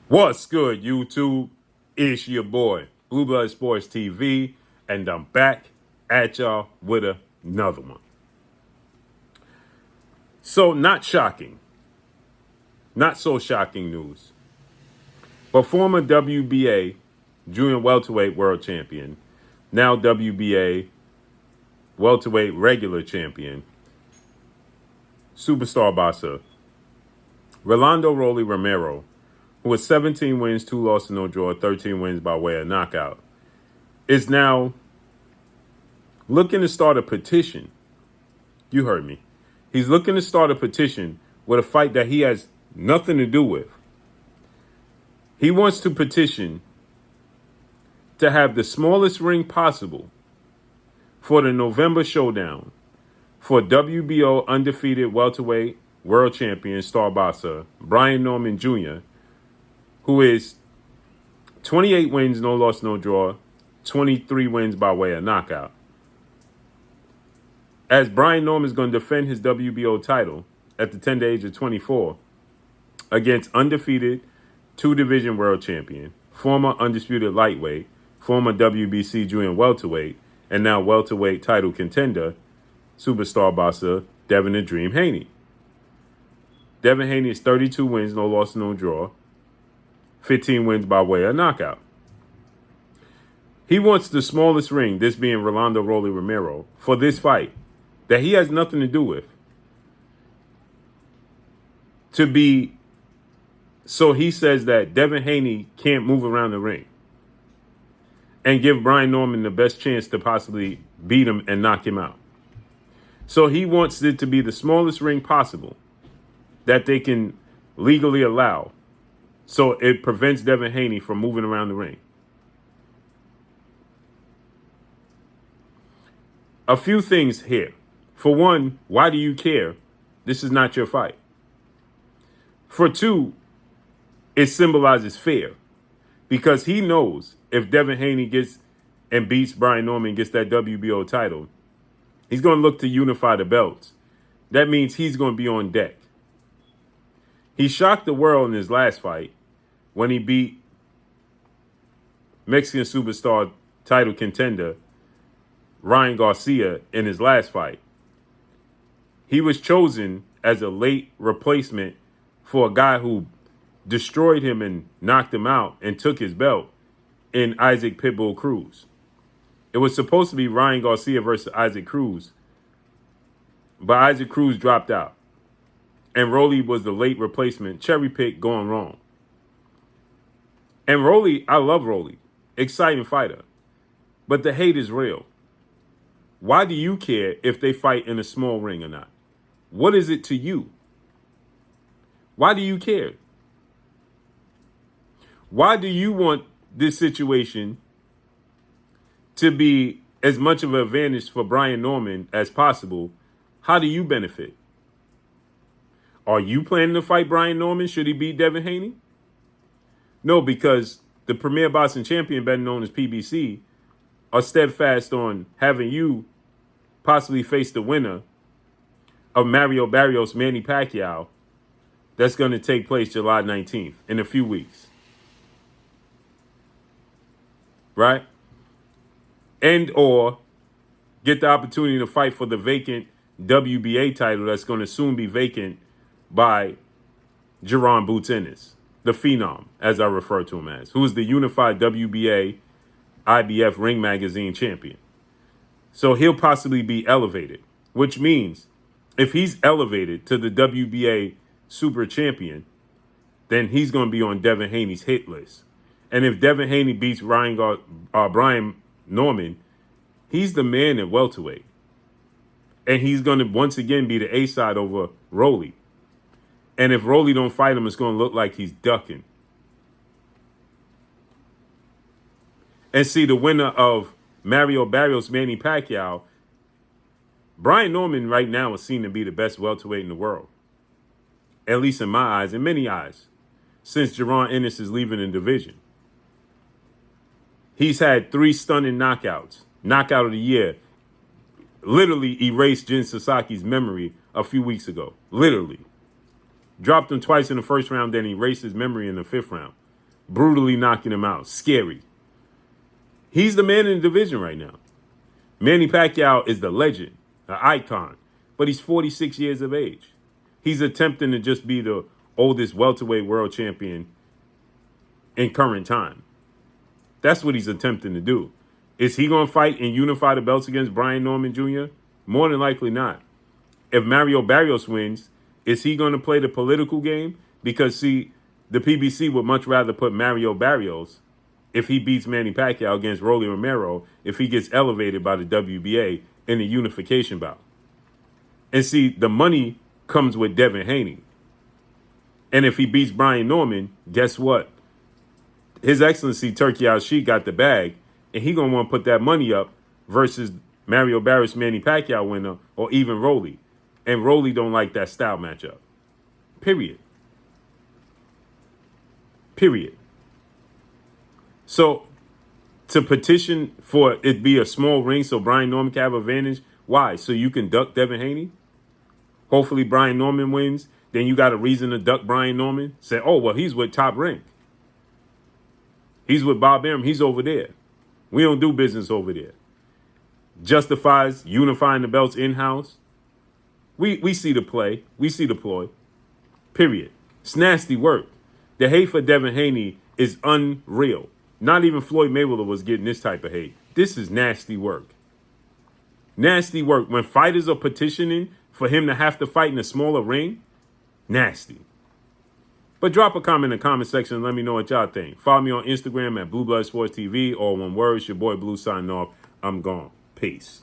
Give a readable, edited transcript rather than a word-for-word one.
What's good, YouTube? It's your boy, Blue Blood Sports TV, and I'm back at y'all with another one. So, not shocking, not so shocking news, but former WBA junior welterweight world champion, now WBA welterweight regular champion, superstar boxer, Rolando Rolly Romero, who has 17 wins, 2 losses, no draw, 13 wins by way of knockout, is now looking to start a petition. You heard me. He's looking to start a petition with a fight that he has nothing to do with. He wants to petition to have the smallest ring possible for the November showdown for WBO undefeated welterweight world champion star boxer Brian Norman Jr., who is 28 wins, no loss, no draw, 23 wins by way of knockout. As Brian Norman is going to defend his WBO title at the tender age of 24 against undefeated two-division world champion, former undisputed lightweight, former WBC junior welterweight, and now welterweight title contender, superstar boxer Devin the Dream Haney. Devin Haney is 32 wins, no loss, no draw, 15 wins by way of knockout. He wants the smallest ring, this being Rolando Rolly Romero, for this fight that he has nothing to do with, to be, so he says that Devin Haney can't move around the ring and give Brian Norman the best chance to possibly beat him and knock him out. So he wants it to be the smallest ring possible that they can legally allow, so it prevents Devin Haney from moving around the ring. A few things here. For one, why do you care? This is not your fight. For two, it symbolizes fear, because he knows if Devin Haney gets and beats Brian Norman, gets that WBO title, he's going to look to unify the belts. That means he's going to be on deck. He shocked the world in his last fight when he beat Mexican superstar title contender Ryan Garcia in his last fight. He was chosen as a late replacement for a guy who destroyed him and knocked him out and took his belt in Isaac Pitbull Cruz. It was supposed to be Ryan Garcia versus Isaac Cruz, but Isaac Cruz dropped out. And Rolly was the late replacement, cherry pick going wrong. And Rolly, I love Rolly, exciting fighter, but the hate is real. Why do you care if they fight in a small ring or not? What is it to you? Why do you care? Why do you want this situation to be as much of an advantage for Brian Norman as possible? How do you benefit? Are you planning to fight Brian Norman should he beat Devin Haney? No, because the premier boxing champion, better known as PBC, are steadfast on having you possibly face the winner of Mario Barrios Manny Pacquiao that's going to take place July 19th in a few weeks. Right? And or get the opportunity to fight for the vacant WBA title that's going to soon be vacant by Jerron Boots Ennis, the Phenom, as I refer to him as, who is the unified WBA IBF Ring Magazine champion. So he'll possibly be elevated, which means if he's elevated to the WBA super champion, then he's going to be on Devin Haney's hit list. And if Devin Haney beats Brian Norman, he's the man at welterweight. And he's going to once again be the A-side over Rolly. And if Rolly don't fight him, it's going to look like he's ducking. And see, the winner of Mario Barrios Manny Pacquiao, Brian Norman right now is seen to be the best welterweight in the world. At least in my eyes, in many eyes, since Jerron Ennis is leaving the division. He's had 3 stunning knockouts. Knockout of the year. Literally erased Jin Sasaki's memory a few weeks ago. Literally. Dropped him twice in the first round, then erased his memory in the 5th round. brutally knocking him out. Scary. He's the man in the division right now. Manny Pacquiao is the legend, an icon, but he's 46 years of age. He's attempting to just be the oldest welterweight world champion in current time. That's what he's attempting to do. Is he going to fight and unify the belts against Brian Norman Jr.? More than likely not. If Mario Barrios wins, is he going to play the political game? Because, see, the PBC would much rather put Mario Barrios, if he beats Manny Pacquiao against Rolly Romero, if he gets elevated by the WBA in the unification bout. And see, the money comes with Devin Haney. And if he beats Brian Norman, guess what? His Excellency Turkey Al-Sheikh got the bag, and he going to want to put that money up versus Mario Barrios, Manny Pacquiao winner, or even Rolly. And Rolly don't like that style matchup. Period. So, to petition for it be a small ring so Brian Norman can have advantage, why? So you can duck Devin Haney? Hopefully Brian Norman wins, then you got a reason to duck Brian Norman? Say, oh, well, he's with Top Rank. He's with Bob Arum. He's over there. We don't do business over there. Justifies unifying the belts in-house. We see the play. We see the ploy. Period. It's nasty work. The hate for Devin Haney is unreal. Not even Floyd Mayweather was getting this type of hate. This is nasty work. Nasty work. When fighters are petitioning for him to have to fight in a smaller ring, nasty. But drop a comment in the comment section and let me know what y'all think. Follow me on Instagram at Blue Blood Sports TV. All one word. It's your boy Blue signing off. I'm gone. Peace.